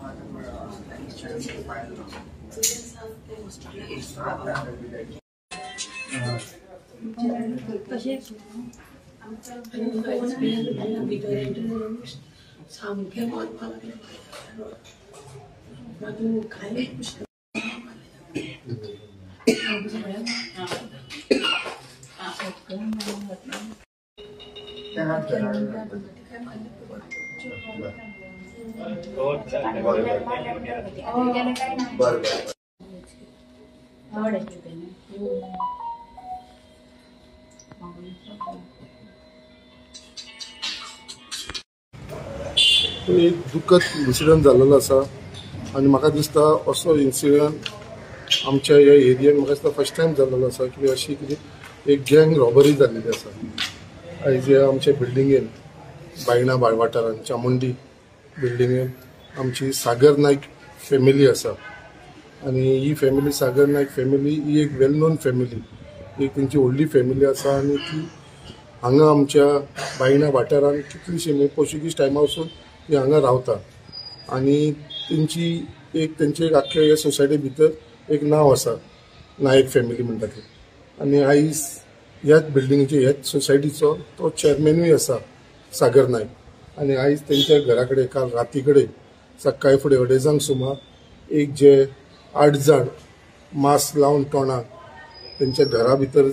एक दुःखद इन्सिडंट जाल्लो आसा आनी म्हाका दिसता असो इन्सिडंट आमच्या ह्या एरियेन म्हाका दिसता फर्स्ट टायम जाल्लो आसा की अशी कितें एक गँग रॉबरी जाल्लेली आसा। आयज आमच्या बिल्डिंगेन बायणा वाठारांत चामुंडी बिल्डिंगेन आमची सागर नायक फॅमिली आसा आनी ही फॅमिली सागर नायक फॅमिली ही एक वेल नोन फॅमिली, एक तेंची व्हडली फॅमिली आसा आनी ती हांगा आमच्या बायणा वाठारांत कितलीशी म्हणजे पोर्चुगीज टायमा वचून ती हांगा रावता आनी तेंचे एक आख्या ह्या सोसायटी भितर एक नांव आसा नायक फॅमिली म्हणटा ती। आनी आयज ह्याच बिल्डिंगेचे ह्याच सोसायटीचो तो चेअरमॅनूय आसा सागर नायक। आनी आयज तेंच्या घरा कडेन काल राती कडेन सकाळी फुडें 2:30 सुमार एक जे 8 जाण मास्क लावन तोंडाक तेंच्या घरा भितर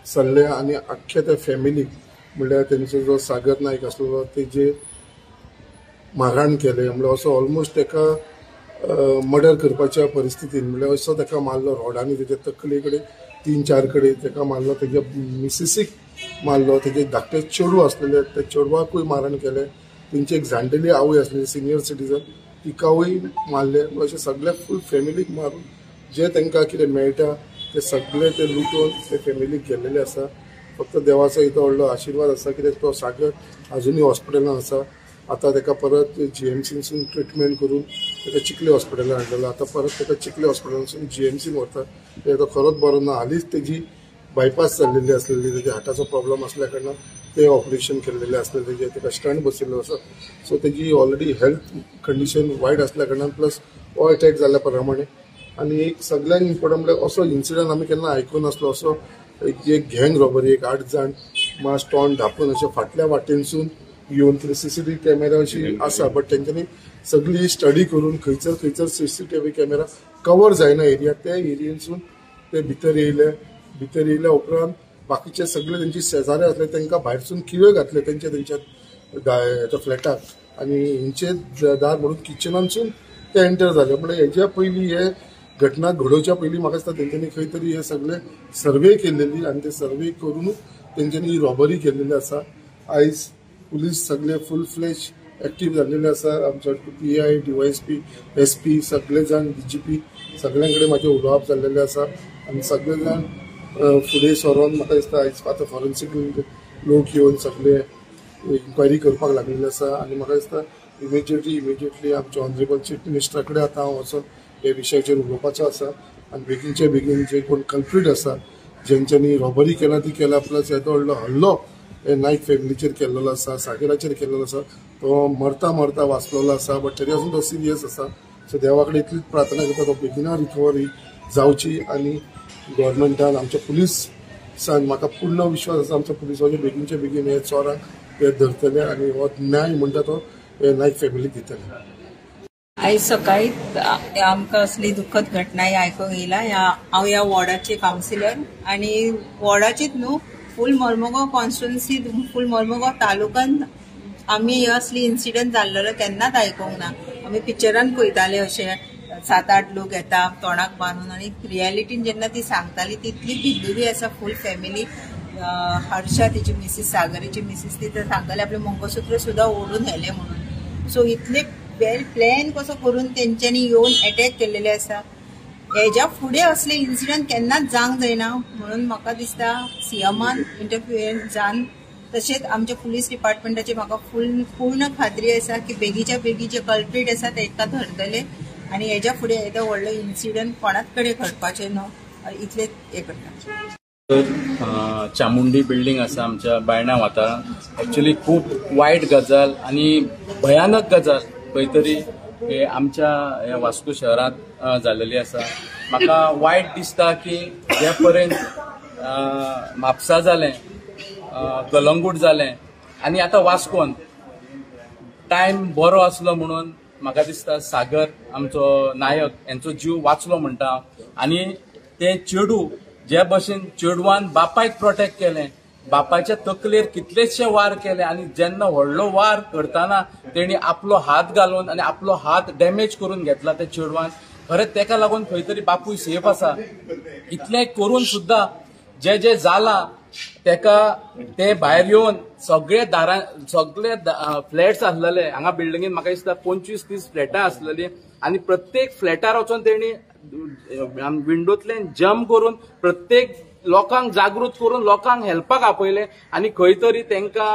सरले आनी आख्या त्या फॅमिलीक म्हणल्यार तेंचो जो सागर नायक आसलो तेजे मारहाण केले, म्हणजे असो ऑलमोस्ट ताका मर्डर करपाच्या परिस्थितीन म्हणजे असो ताका मारलो रोडांनी, तेजे तकले कडेन 3-4 कडेन ताका मारलो, तेजे मिसेसीक मारलो, तेजे धाकटे चेडूं आसलेले त्या चेडवाकूय मारहाण केले, तेंची एक जाणटेली आवय आसलेली सिनियर सिटीजन तिकावूय मारले, अशें सगळे फूल फॅमिलीक मारून जे तांकां कितें मेळटा ते सगळे ते लुटून ते फॅमिलीक गेल्लेले आसा। फक्त देवाचो इतो व्हडलो आशिर्वाद आसा कित्याक तो सागर अजुनूय हॉस्पिटलांत आसा। आता ताका परत GMCसून ट्रिटमेंट करून ताका चिखले हॉस्पिटलांत हाडलेलो, आता परत ताका चिखले हॉस्पिटलांतसून GMCन व्हरता। तो खरोच बरो ना, हालींच तेजी बायपास जाल्लेली आसलेली, तेज्या हार्टाचो प्रॉब्लम आसल्या कारणान ते ऑपरेशन केल्लेले आसलेले, तेजे ताका स्टंट बसयल्लो आसा, सो तेजी ऑलरेडी हेल्थ कंडिशन वायट आसल्या कारणान प्लस हो अटॅक जाल्ल्या प्रमाणे। आनी एक सगळ्यांत इम्पॉर्टंट म्हणजे असो इन्सिडंट आमी केन्ना आयकून नासलो, असो एक गँग रॉबरी, एक 8 जाण मास्क तोंड धापून अशें फाटल्या वाटेनसून येवन CCTV कॅमेरा अशी आसा, बट तेंच्यांनी सगळी स्टडी करून खंयसर CCTV कॅमेरा कवर जायना एरिया, त्या एरियेनसून ते भितर येयल्या उपरांत बाकीचे सगळे तेंचे शेजारी आसले तांकां भायरसून किळे घातले तेंच्या फ्लॅटाक आनी हेंचे दार म्हणून किचनानसून ते एंटर जाले। म्हणजे हेच्या पयलीं हे घटना घडोवच्या पयलीं म्हाका दिसता तेंच्यांनी खंय तरी हे सगळे सर्वे केल्लेली आनी ते सर्वे करूनच तेंच्यांनी ही रॉबरी केल्लेली आसा। आयज पुलीस सगळे फुल फ्लेज एक्टीव जाल्लेले आसा, आमचो PI DYSP SP सगळे जाण DGP सगळ्यां कडेन म्हाजे उलोवप जाल्लेले आसा आनी सगळे जाण फुडें सरोन म्हाका दिसता आयज आतां फॉरेन्सीक लोक येवन सगळे इन्क्वायरी करपाक लागलेले आसा आनी म्हाका दिसता इमिजिएटली आमच्या ऑनरेबल चीफ मिनिस्टरा कडेन आतां हांव वचून हे विशयाचेर उलोवपाचो आसा आनी बेगीनचे बेगीन जे कोण कल्प्रीट आसा जेंच्यांनी रॉबरी केला ती केला, प्लस येदो व्हडलो हल्लो नायक फॅमिलीचेर केल्लो आसा, सागराचेर केल्लो आसा, तो मरता वाचलेलो आसा, बट तरी आसून तो सिरियस आसा। सो देवा कडेन इतलीच प्रार्थना करता तो बेगिना रिकवरी जावची आनी गव्हर्मेंटान आमच्या पुलिसान म्हाका पूर्ण विश्वास आसा आमच्या पुलिसांचे बेगीनचे बेगीन हे चोरांक ते धरतले आनी हो न्याय म्हणटा तो हे नायक फॅमिलीक दितले। आयज सकाळी आमकां असली दुःखद घटना आयकूंक येयला। हांव ह्या वॉर्डाचे कावन्सिलर आनी वॉर्डाचीच न्हू फूल मर्मुगांव कॉन्स्टिट्युएन्सी फूल मर्मुगांव तालुक्यांत आमी असली इन्सिडंट जाल्लो केन्नाच आयकूंक ना। आमी पिक्चरान पळयताले अशे 7-8 लोक येता तोंडाक बांदून आनी रियलिटीन जेन्ना ती सांगताली ती इतली भिल्लुरी आसा फूल फॅमिली। हर्षा तिची मिसीस सागरीची मिसीस ती सांगताली आपले मंगळसूत्र सुद्धा ओढून व्हेले म्हणून। सो इतले वेल प्लॅन कसो करून तेंच्यांनी येवन अटॅक केल्लेले आसा। हेज्या फुडें असले इन्सिडंट केन्नाच जावंक जायना म्हणून म्हाका दिसता CMान इंटरफ्युअरन्स जावन तशेंच आमच्या पुलीस डिपार्टमेंटाची म्हाका पूर्ण खात्री आसा की बेगीच्या बेगी जे कल्प्रीट आसा ताका धरतले आनी हेज्या फुडें येदो व्हडलो इन्सिडंट कोणाच कडेन घडपाचें न्हू, इतलेच हे करता। चामुंडी बिल्डिंग आसा आमच्या बायणा वाठारांत, एक्चुअली खूब वायट गजाल आनी भयानक गजाल खंय तरी की आमच्या वास्को शहरात जाल्लेली आसा. म्हाका वायट दिसता की जे पर्यंत म्हापसा जालें, कलंगूट जालें आनी आतां वास्कोन टायम बरो आसलो म्हणून म्हाका दिसता सागर आमचो नायक यांचो जीव वाचलो म्हणटा. आनी ते चेडू जे भशेन चेडवान बापायक प्रोटेक्ट केलें, बापाच्या तकलेर कितलेशे वार केले आनी जेन्ना व्हडलो वार करतना तेणी आपलो हात घालून आनी आपलो हात डॅमेज करून घेतला त्या चेडवान. खरेंच तेका लागून खंय तरी बापूय सेफ आसा. इतलें करून सुद्दां जे जे जाला तेका ते भायर येवन सगळे फ्लॅट्स आसलेले हांगा बिल्डिंगेन म्हाका दिसता 25-30 फ्लॅटां आसलेली आनी प्रत्येक फ्लॅटार वचून तेणी विंडोतल्यान जम्प करून प्रत्येक लोकांक जागृत करून लोकांक हेल्पाक आपयले आनी खंय तरी तांकां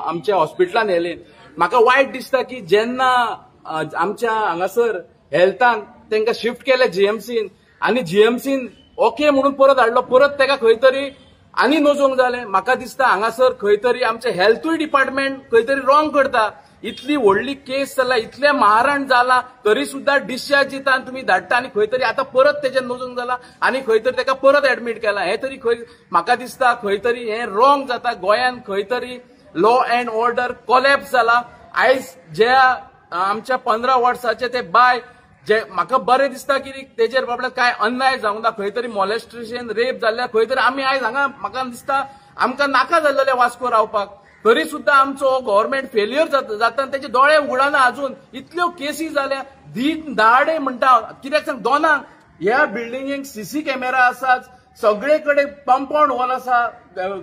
आमच्या हॉस्पिटलान व्हेले. म्हाका वायट दिसता की जेन्ना आमच्या हांगासर हेल्थान तांकां शिफ्ट केले जीएमसीन आनी जीएमसीन ओके म्हणून परत हाडलो, परत ताका खंय तरी आनी नजोवंक जालें. म्हाका दिसता हांगासर खंय तरी आमचें हेल्थूय डिपार्टमेंट खंय तरी रॉंग करता. इतली व्हडली केस जाला, इतलें मारहाण जाला तरी सुद्दां डिस्चार्ज दिता आनी तुमी धाडटा आनी खंय तरी आतां परत तेजें नजोवंक जाला आनी खंय तरी ताका परत एडमीट केला. हें तरी खंय म्हाका दिसता खंय तरी हें रॉंग जाता. गोंयान खंय तरी लॉ अँड ऑर्डर कोलॅप्स जाला. आयज जे आमच्या 15 वर्साचे ते बाय जे म्हाका बरें दिसता की तेजेर बाबड्या काय अन्याय जावंक ना, खंय तरी मॉलेस्टेशन रेप जाल्ल्या खंय तरी आमी आयज हांगा म्हाका दिसता आमकां नाका जाल्लेले वास्को रावपाक. तरी सुद्दां आमचो गव्हर्नमेंट फेल्युअर जाता आनी तेचे दोळे उगडाना. अजून इतल्यो केसी जाल्या दीन दाडे म्हणटा. कित्याक सांग दोनांक ह्या बिल्डिंगेक सीसी कॅमेरा आसात, सगळे कडेन कंपाऊंड वॉल आसा,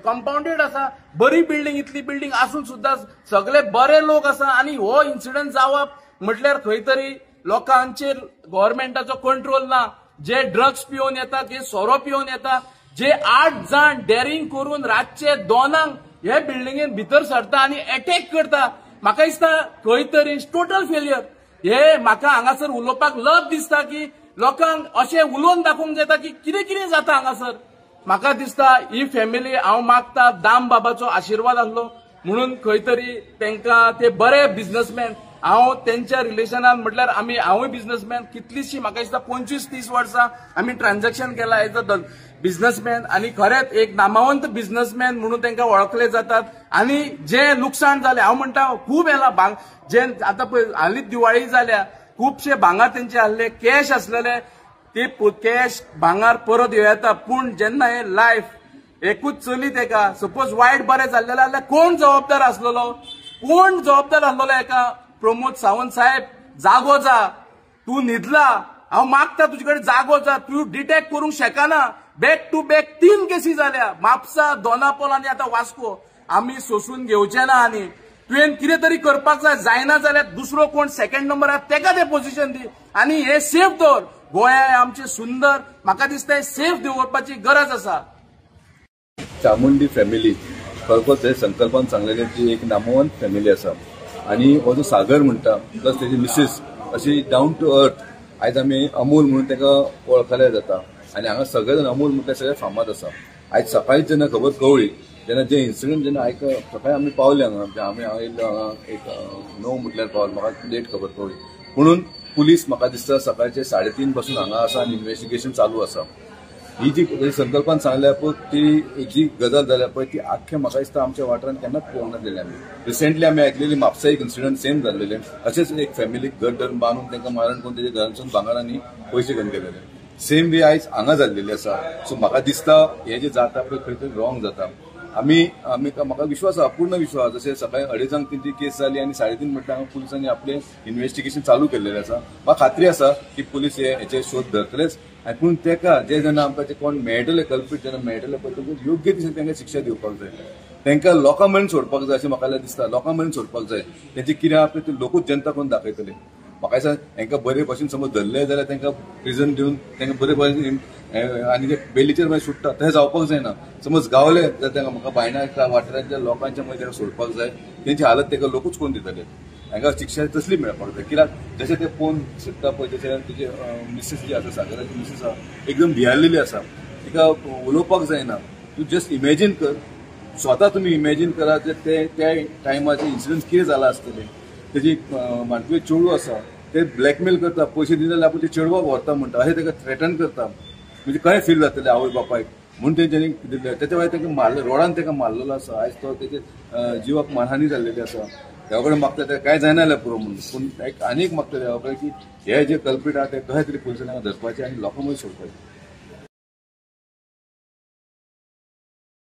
कंपाऊंडेड आसा, बरी बिल्डिंग इतली बिल्डिंग आसून सुद्दां सगळे बरे लोक आसा आनी हो इन्सिडंट जावप म्हटल्यार खंय तरी लोकांचेर गव्हर्नमेंटाचो कंट्रोल ना. जे ड्रग्स पिवन येता, जे सोरो पिवन येता, जे 8 जाण डेरिंग करून रातचे 2 हे बिल्डिंगेन भितर सरता आनी अटॅक करता. म्हाका दिसता खंय तरी टोटल फेल्युअर. हे म्हाका हांगासर उलोवपाक लब दिसता की लोकांक अशें उलोवन दाखोवंक जाता की कितें कितें जाता हांगासर. म्हाका दिसता ही फॅमिली हांव मागता दाम बाबाचो आशिर्वाद आसलो म्हणून खंय तरी तांकां ते बरे बिझनेसमॅन. हांव तेंच्या रिलेशनान म्हटल्यार हांवूय बिझनेसमॅन, कितलीशी म्हाका दिसता 25-30 वर्सां आमी ट्रान्झॅक्शन केला एज अ बिझनेसमॅन आनी खरेंच एक नामवंत बिझनेसमॅन म्हणून तांकां वळखले जातात. आनी जे लुकसाण जालें हांव म्हणटा खूब येला जे आतां पळय हालींच दिवाळी जाल्या, खुबशे भांगार तेंचे आसले, कॅश आसलेले, ते कॅश भांगार परत येता. पूण जेन्ना हे लायफ एकूच चली तेका सपोज वायट बरें जाल्लें जाल्यार कोण जबाबदार आसलेलो? कोण जबाबदार आसलेलो? हेका प्रमोद सावंत साहेब जागो जा, तूं न्हिदला, हांव मागता तुजे कडेन जागो जा. तूं डिटेक्ट करूंक शकना. बॅक टू बॅक 3 केसी जाल्या, म्हापसा, दोनापोल आनी आतां वास्को. आमी सोसून घेवचे ना आनी तुवें कितें तरी करपाक जाय. जायना जाल्यार दुसरो कोण सेकंड नंबर आसा तेका ते पोझिशन दी आनी हे सेफ दवर. गोंय आमचे सुंदर, म्हाका दिसता हे सेफ दवरपाची गरज आसा. चामुंडी फॅमिली खरोखर ते संकल्पान सांगलेली ती एक नामवंत फॅमिली आसा आनी हो जो सागर म्हणटा प्लस तेजी मिसेस अशी डावन टू अर्थ. आयज आमी अमूल म्हणून ताका वळखले जाता आनी हांगा सगळे जाण अमूल म्हणटा सगळे फामाद आसा. आयज सकाळीं जेन्ना खबर कळ्ळी जेन्ना जे इन्सिडंट जेन्ना सकाळीं आमी पावले हांगा, आमी आयिल्लो हांगा एक 9 म्हटल्यार पावले, म्हाका लेट खबर कळ्ळी. म्हणून पुलीस म्हाका दिसता सकाळचे 3:30 पासून हांगा आसा आनी इन्व्हेस्टिगेशन चालू आसा. ही जी संकल्पान सांगल्या पळय ती जी गजाल जाल्या पळय ती आख्खे म्हाका दिसता आमच्या वाठारांत केन्नाच पळोवंक नासलेली आमी. रिसेंटली आमी आयकलेली म्हापसा एक इन्सिडंट सेम जाल्लेले. अशेंच एक फॅमिलीक घर धरून बांदून तांकां मारण करून तेच्या घरांसून भांगरांनी पयशे घेवन गेलेले. सेम वे आयज हांगा जाल्लेली आसा. सो म्हाका दिसता हे जे जाता पळय खंय तरी रॉंग जाता. म्हाका विश्वास आसा, पूर्ण विश्वास. जशें सकाळीं 2:30 तेंची केस जाली आनी 3:30 म्हटल्यार पुलिसांनी आपले इन्व्हेस्टिगेशन चालू केल्लेलें आसा. म्हाका खात्री आसा की पुलीस हेचे शोध धरतलेच. पूण तेका जे जेन्ना आमकां जे कोण मेळटले कल्पीट जेन्ना मेळटले पळय तांकां योग्य दिशेन तांकां शिक्षा दिवपाक जाय. तांकां लोकां मेळून सोडपाक जाय अशें म्हाका दिसता. लोकां मेळून सोडपाक जाय. तेंचे कितें आपले ते लोकूच जनता करून दाखयतले. म्हाका दिसता तांकां बरे भशेन समज धरले जाल्यार तांकां प्रिजन दिवन तांकां बरे भशेन आनी जे बेलीचेर मागीर सुट्टा तशें जावपाक जायना. समज गावले जाल्यार तांकां म्हाका भायल्या वाठारांतल्या लोकांच्या मदीं तांकां सोडपाक जाय. तेंची हालत तांकां लोकूच करून दितले. हांगा शिक्षा तसली मेळपाक जाय. कित्याक जशें ते पळोवन शिकता पळय तशें तुजे मिसेस जी आसा सागराची मिसेस आसा एकदम भियारलेली आसा. तिका उलोवपाक जायना. तूं जस्ट इमॅजीन कर, स्वता तुमी इमॅजीन करा जे त्या टायमाचे इन्सिडंट कितें जाला आसतले. तेजी माणकुली चेडूं आसा ते ब्लॅकमेल करता, पैसे दिले जाल्यार आपूण ते चेडवाक व्हरता म्हणटा अशें ताका थ्रेटन करता. म्हणजे कशें फील जातलें आवय बापायक म्हणून तेंच्यांनी दिले. त्याच्या भायर ताका मारले, रोडान ताका मारलेलो आसा. आयज तो तेचे जिवाक मानहानी जाल्लेली आसा. देवा कडेन मागता ते काय जायना जाल्यार पुरो म्हणून. पूण एक आनीक मागता देवा कडेन की हे जे कल्प्रीट आहा ते कशें तरी पुलिसांनी धरपाचे आनी लोकां मदीं सोडपाचे.